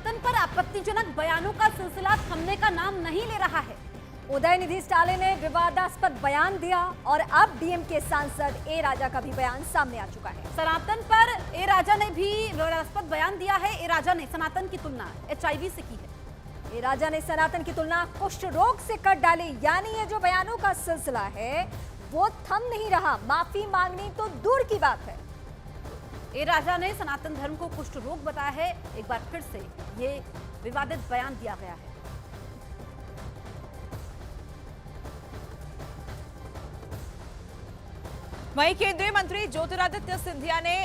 सनातन पर आपत्तिजनक बयानों का सिलसिला थमने का नाम नहीं ले रहा है। उदयनिधि स्टालिन ने विवादास्पद बयान दिया और अब डीएमके सांसद ए राजा का भी बयान सामने आ चुका है। सनातन पर ए राजा ने भी विवादास्पद बयान दिया है। ए राजा ने सनातन की तुलना HIV से की है। ए राजा ने सनातन की तुलना कुष्ठ रोग से कर डाली, यानी ये जो बयानों का सिलसिला है वो थम नहीं रहा। माफी मांगनी तो दूर की बात है। ए राजा ने सनातन धर्म को कुष्ठ रोग बताया है। एक बार फिर से ये विवादित बयान दिया गया है। वहीं केंद्रीय मंत्री ज्योतिरादित्य सिंधिया ने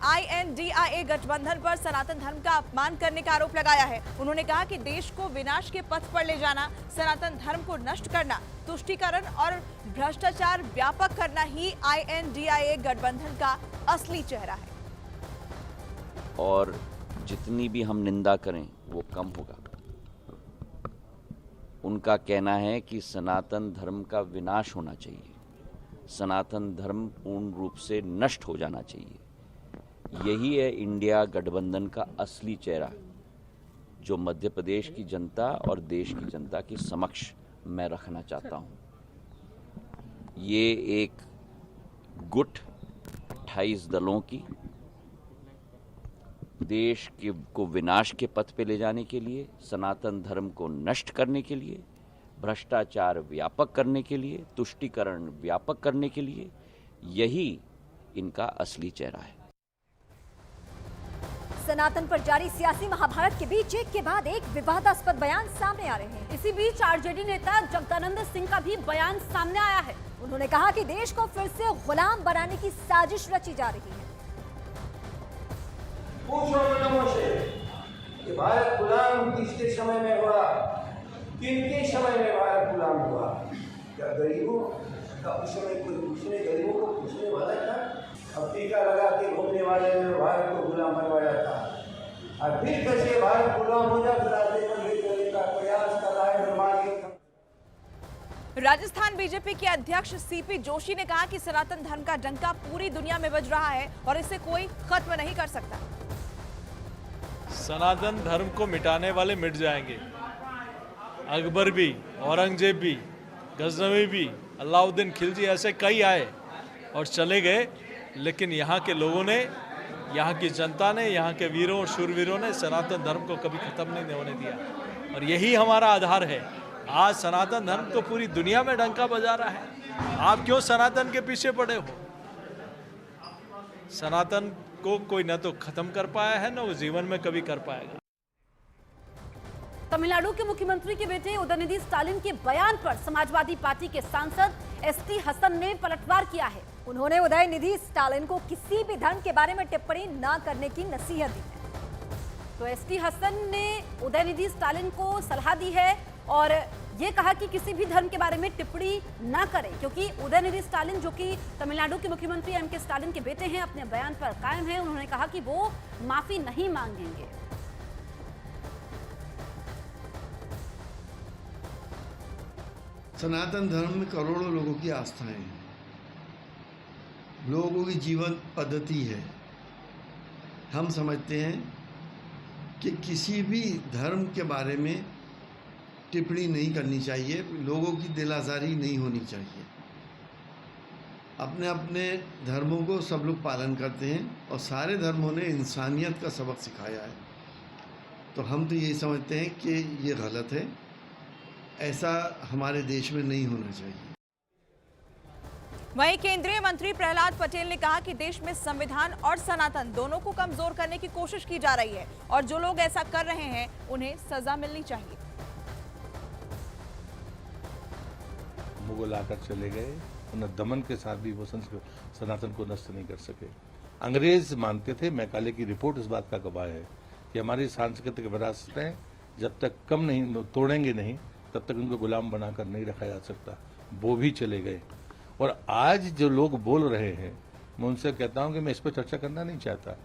INDIA गठबंधन पर सनातन धर्म का अपमान करने का आरोप लगाया है। उन्होंने कहा कि देश को विनाश के पथ पर ले जाना, सनातन धर्म को नष्ट करना, तुष्टीकरण और भ्रष्टाचार व्यापक करना ही INDIA गठबंधन का असली चेहरा है। और जितनी भी हम निंदा करें वो कम होगा। उनका कहना है कि सनातन धर्म का विनाश होना चाहिए, सनातन धर्म पूर्ण रूप से नष्ट हो जाना चाहिए। यही है इंडिया गठबंधन का असली चेहरा, जो मध्य प्रदेश की जनता और देश की जनता के समक्ष मैं रखना चाहता हूं। ये एक गुट 28 दलों की देश को विनाश के पथ पे ले जाने के लिए, सनातन धर्म को नष्ट करने के लिए, भ्रष्टाचार व्यापक करने के लिए, तुष्टीकरण व्यापक करने के लिए, यही इनका असली चेहरा है। सनातन पर जारी सियासी महाभारत के बीच एक के बाद एक विवादास्पद बयान सामने आ रहे हैं। इसी बीच आरजेडी नेता जगदानंद सिंह का भी बयान सामने आया है। उन्होंने कहा कि देश को फिर से गुलाम बनाने की साजिश रची जा रही है। पूछो लोगों से कि भारत गुलाम किसके समय में हुआ, किनके समय में भारत गुलाम हुआ? क्या गरीबों का उस समय कोई पूछने, गरीबों को पूछने वाला था? अब टीका लगा के घूमने वाले ने भारत को गुलाम बनवाया था। और फिर कैसे भारत गुलाम हो जाए, रास्ते पर ले जाने का प्रयास कर रहा है निर्माण। राजस्थान बीजेपी के अध्यक्ष CP जोशी ने कहा कि सनातन धर्म का डंका पूरी दुनिया में बज रहा है और इसे कोई खत्म नहीं कर सकता। सनातन धर्म को मिटाने वाले मिट जाएंगे। अकबर भी, औरंगजेब भी, गजनवी भी, अलाउद्दीन खिलजी, ऐसे कई आए और चले गए, लेकिन यहाँ के लोगों ने, यहाँ की जनता ने, यहाँ के वीरों और शूरवीरों ने सनातन धर्म को कभी खत्म नहीं होने दिया और यही हमारा आधार है। आज सनातन धर्म तो पूरी दुनिया में डंका बजा रहा है। आप क्यों सनातन के पीछे पड़े हो? सनातन को कोई न तो खत्म कर पाया है, न वो जीवन में कभी कर पाएगा। तमिलनाडु के मुख्यमंत्री के बेटे उदयनिधि स्टालिन के बयान पर समाजवादी पार्टी के सांसद ST हसन ने पलटवार किया है। उन्होंने उदयनिधि स्टालिन को किसी भी धर्म के बारे में टिप्पणी न करने की नसीहत दी है। तो ST हसन ने उदयनिधि स्टालिन को सलाह दी है और ये कहा कि किसी भी धर्म के बारे में टिप्पणी ना करें, क्योंकि उदयनिधि स्टालिन जो कि तमिलनाडु के मुख्यमंत्री MK स्टालिन के बेटे हैं, अपने बयान पर कायम है। उन्होंने कहा कि वो माफी नहीं मांगेंगे। सनातन धर्म में करोड़ों लोगों की आस्थाएं हैं, लोगों की जीवन पद्धति है। हम समझते हैं कि किसी भी धर्म के बारे में टिप्पणी नहीं करनी चाहिए, लोगों की दिल आज़ारी नहीं होनी चाहिए। अपने अपने धर्मों को सब लोग पालन करते हैं और सारे धर्मों ने इंसानियत का सबक सिखाया है। तो हम तो यही समझते हैं कि ये गलत है, ऐसा हमारे देश में नहीं होना चाहिए। वहीं केंद्रीय मंत्री प्रहलाद पटेल ने कहा कि देश में संविधान और सनातन दोनों को कमजोर करने की कोशिश की जा रही है और जो लोग ऐसा कर रहे हैं उन्हें सजा मिलनी चाहिए। मुगल आकर चले गए, उन्हें दमन के साथ भी वो सनातन को नष्ट नहीं कर सके। अंग्रेज मानते थे, मैकाले की रिपोर्ट इस बात का गवाह है कि हमारी सांस्कृतिक विरासतें जब तक कम नहीं तोड़ेंगे नहीं, तब तक उनको गुलाम बनाकर नहीं रखा जा सकता। वो भी चले गए और आज जो लोग बोल रहे हैं, मैं उनसे कहता हूं कि मैं इस पर चर्चा करना नहीं चाहता।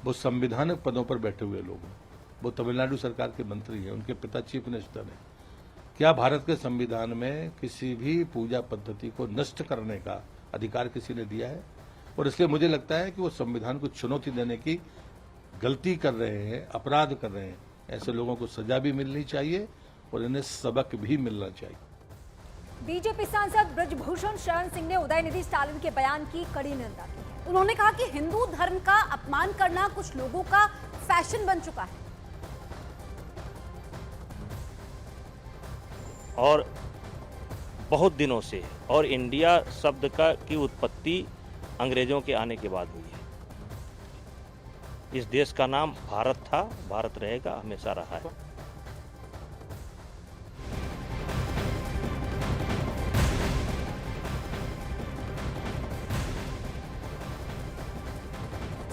वो संवैधानिक पदों पर बैठे हुए लोग हैं, वो तमिलनाडु सरकार के मंत्री हैं, उनके पिता चीफ मिनिस्टर हैं। क्या भारत के संविधान में किसी भी पूजा पद्धति को नष्ट करने का अधिकार किसी ने दिया है? और इसलिए मुझे लगता है कि वो संविधान को चुनौती देने की गलती कर रहे हैं, अपराध कर रहे हैं। ऐसे लोगों को सजा भी मिलनी चाहिए और इन्हें सबक भी मिलना चाहिए। बीजेपी सांसद ब्रजभूषण शरण सिंह ने उदयनिधि स्टालिन के बयान की कड़ी निंदा की है। उन्होंने कहा कि हिंदू धर्म का अपमान करना कुछ लोगों का फैशन बन चुका है और बहुत दिनों से, और इंडिया शब्द की उत्पत्ति अंग्रेजों के आने के बाद हुई है। इस देश का नाम भारत था, भारत रहेगा, हमेशा रहा है।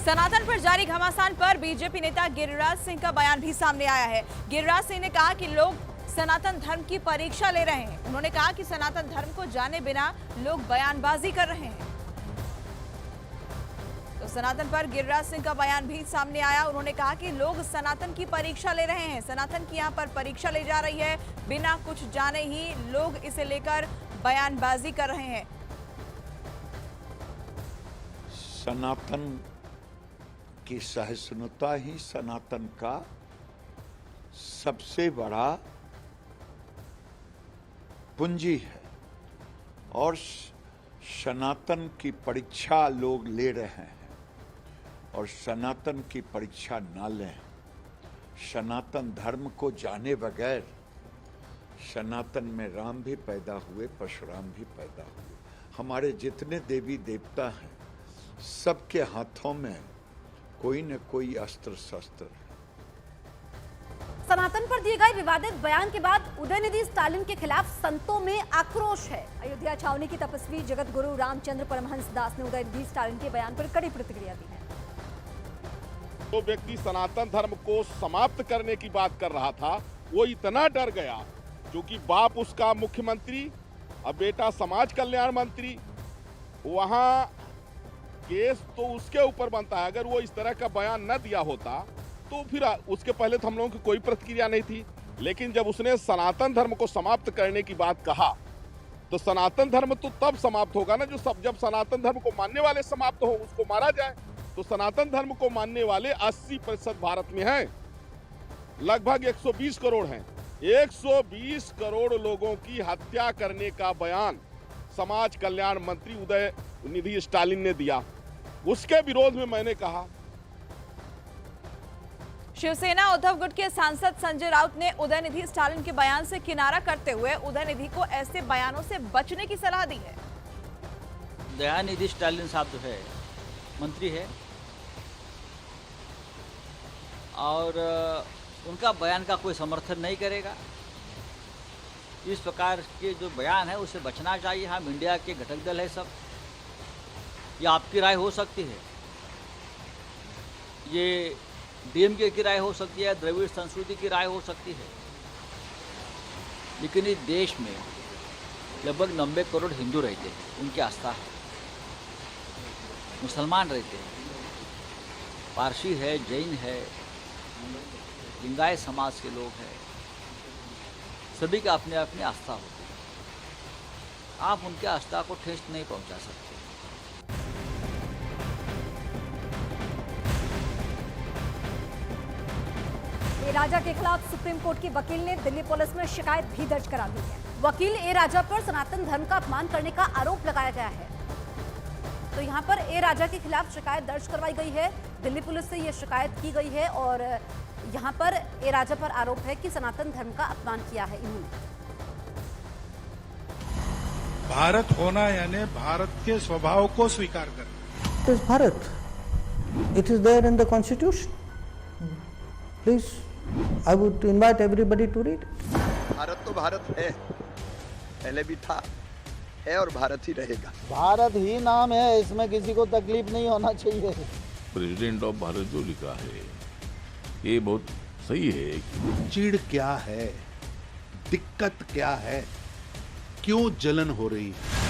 सनातन पर जारी घमासान पर बीजेपी नेता गिरिराज सिंह का बयान भी सामने आया है। गिरिराज सिंह ने कहा कि लोग सनातन धर्म की परीक्षा ले रहे हैं। उन्होंने कहा कि सनातन धर्म को जाने बिना लोग बयानबाजी कर रहे हैं। तो सनातन पर गिरिराज सिंह का बयान भी सामने आया। उन्होंने कहा कि लोग सनातन की परीक्षा ले रहे हैं, सनातन की यहां पर परीक्षा ले जा रही है, बिना कुछ जाने ही लोग इसे लेकर बयानबाजी कर रहे हैं। सनातन की सहिष्णुता ही सनातन का सबसे बड़ा पूंजी है और सनातन की परीक्षा लोग ले रहे हैं और सनातन की परीक्षा ना लें। सनातन धर्म को जाने बगैर सनातन में राम भी पैदा हुए, परशुराम भी पैदा हुए। हमारे जितने देवी देवता हैं सबके हाथों में कोई न कोई अस्त्र शस्त्र है। सनातन पर दिए गए विवादित बयान के बाद उदयनिधि स्टालिन के खिलाफ संतों में आक्रोश है। अयोध्या छावनी की तपस्वी जगत गुरु रामचंद्र परमहंस दास ने उदयनिधि स्टालिन के बयान पर कड़ी प्रतिक्रिया दी है। तो व्यक्ति सनातन धर्म को समाप्त करने की बात कर रहा था, वो इतना डर गया क्योंकि बाप उसका मुख्यमंत्री अब बेटा समाज कल्याण मंत्री, वहां केस तो उसके ऊपर बनता है। अगर वो इस तरह का बयान न दिया होता तो फिर उसके पहले तो हम लोगों की कोई प्रतिक्रिया नहीं थी, लेकिन जब उसने सनातन धर्म को समाप्त करने की बात कहा तो सनातन धर्म तो तब समाप्त होगा ना जब सनातन धर्म को मानने वाले समाप्त हो, उसको मारा जाए। तो सनातन धर्म को मानने वाले 80% भारत में हैं, लगभग 120 करोड़ हैं। 120 करोड़ लोगों की हत्या करने का बयान समाज कल्याण मंत्री उदयनिधि स्टालिन ने दिया। उसके विरोध में मैंने कहा। शिवसेना उद्धव गुट के सांसद संजय राउत ने उदयनिधि स्टालिन के बयान से किनारा करते हुए उदयनिधि को ऐसे बयानों से बचने की सलाह दी है। दयानिधि स्टालिन साहब जो है मंत्री है और उनका बयान का कोई समर्थन नहीं करेगा। इस प्रकार के जो बयान है उससे बचना चाहिए। हम इंडिया के घटक दल है सब। ये आपकी राय हो सकती है, ये डीएमके की राय हो सकती है, द्रविड़ संस्कृति की राय हो सकती है, लेकिन इस देश में लगभग 90 करोड़ हिंदू रहते हैं, उनकी आस्था है। मुसलमान रहते हैं, पारसी है, जैन है, लिंगायत समाज के लोग हैं, सभी का अपने अपनी आस्था होती है। आप उनके आस्था को ठेस नहीं पहुंचा सकते। ए राजा के खिलाफ सुप्रीम कोर्ट के वकील ने दिल्ली पुलिस में शिकायत भी दर्ज करा दी है। वकील ए राजा पर सनातन धर्म का अपमान करने का आरोप लगाया गया है। तो यहाँ पर ए राजा के खिलाफ शिकायत दर्ज करवाई गई है। दिल्ली पुलिस से ये शिकायत की गई है और यहाँ पर ए राजा पर आरोप है कि सनातन धर्म का अपमान किया है इन्होंने। भारत होना यानी भारत के स्वभाव को स्वीकार करना। It is Bharat. It is there in the constitution. Please, I would invite everybody to read it. Bharat तो भारत है, पहले भी था, है और भारत ही रहेगा। भारत ही नाम है, इसमें किसी को तकलीफ नहीं होना चाहिए। प्रेसिडेंट ऑफ भारत जो लिखा है ये बहुत सही है। चिढ़ क्या है, दिक्कत क्या है, क्यों जलन हो रही है?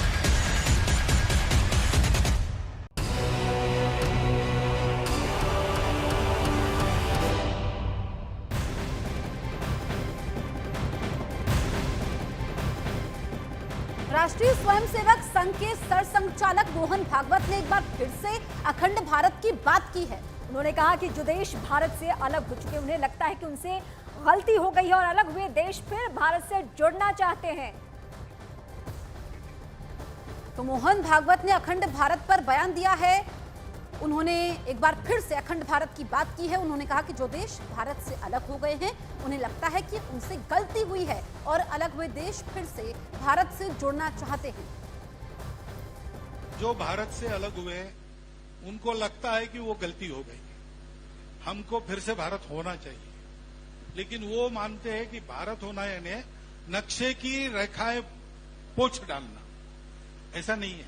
राष्ट्रीय स्वयंसेवक संघ के सरसंघचालक मोहन भागवत ने एक बार फिर से अखंड भारत की बात की है। उन्होंने कहा कि जो देश भारत से अलग हो चुके, उन्हें लगता है कि उनसे गलती हो गई है और अलग हुए देश फिर भारत से जुड़ना चाहते हैं। तो मोहन भागवत ने अखंड भारत पर बयान दिया है। उन्होंने एक बार फिर से अखंड भारत की बात की है। उन्होंने कहा कि जो देश भारत से अलग हो गए हैं, उन्हें लगता है कि उनसे गलती हुई है और अलग हुए देश फिर से भारत से जुड़ना चाहते हैं। जो भारत से अलग हुए हैं, उनको लगता है कि वो गलती हो गई, हमको फिर से भारत होना चाहिए, लेकिन वो मानते हैं कि भारत होना यानी नक्शे की रेखाएं पोंछ डालना। ऐसा नहीं है,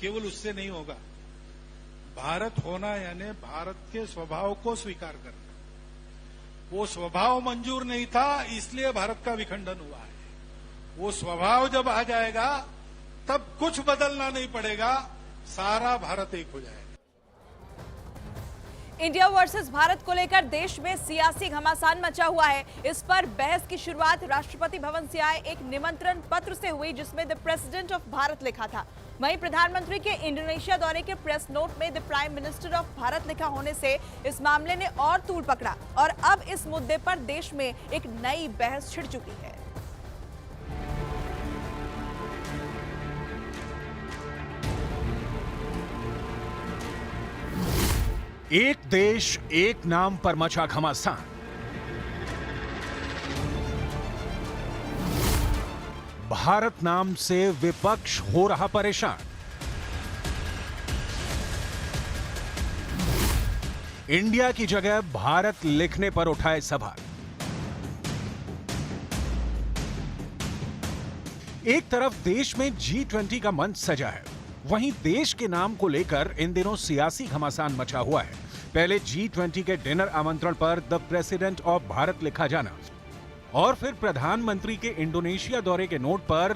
केवल उससे नहीं होगा। भारत होना यानी भारत के स्वभाव को स्वीकार करना। वो स्वभाव मंजूर नहीं था, इसलिए भारत का विखंडन हुआ है। वो स्वभाव जब आ जाएगा तब कुछ बदलना नहीं पड़ेगा, सारा भारत एक हो जाएगा। इंडिया वर्सेस भारत को लेकर देश में सियासी घमासान मचा हुआ है। इस पर बहस की शुरुआत राष्ट्रपति भवन से आए एक निमंत्रण पत्र से हुई, जिसमें द प्रेसिडेंट ऑफ भारत लिखा था। वहीं प्रधानमंत्री के इंडोनेशिया दौरे के प्रेस नोट में the prime minister of Bharat लिखा होने से इस मामले ने और तूल पकड़ा और अब इस मुद्दे पर देश में एक नई बहस छिड़ चुकी है। एक देश एक नाम पर मचा घमासान। भारत नाम से विपक्ष हो रहा परेशान। इंडिया की जगह भारत लिखने पर उठाए सवाल। एक तरफ देश में G20 का मंच सजा है, वहीं देश के नाम को लेकर इन दिनों सियासी घमासान मचा हुआ है। पहले G20 के डिनर आमंत्रण पर द प्रेसिडेंट ऑफ भारत लिखा जाना और फिर प्रधानमंत्री के इंडोनेशिया दौरे के नोट पर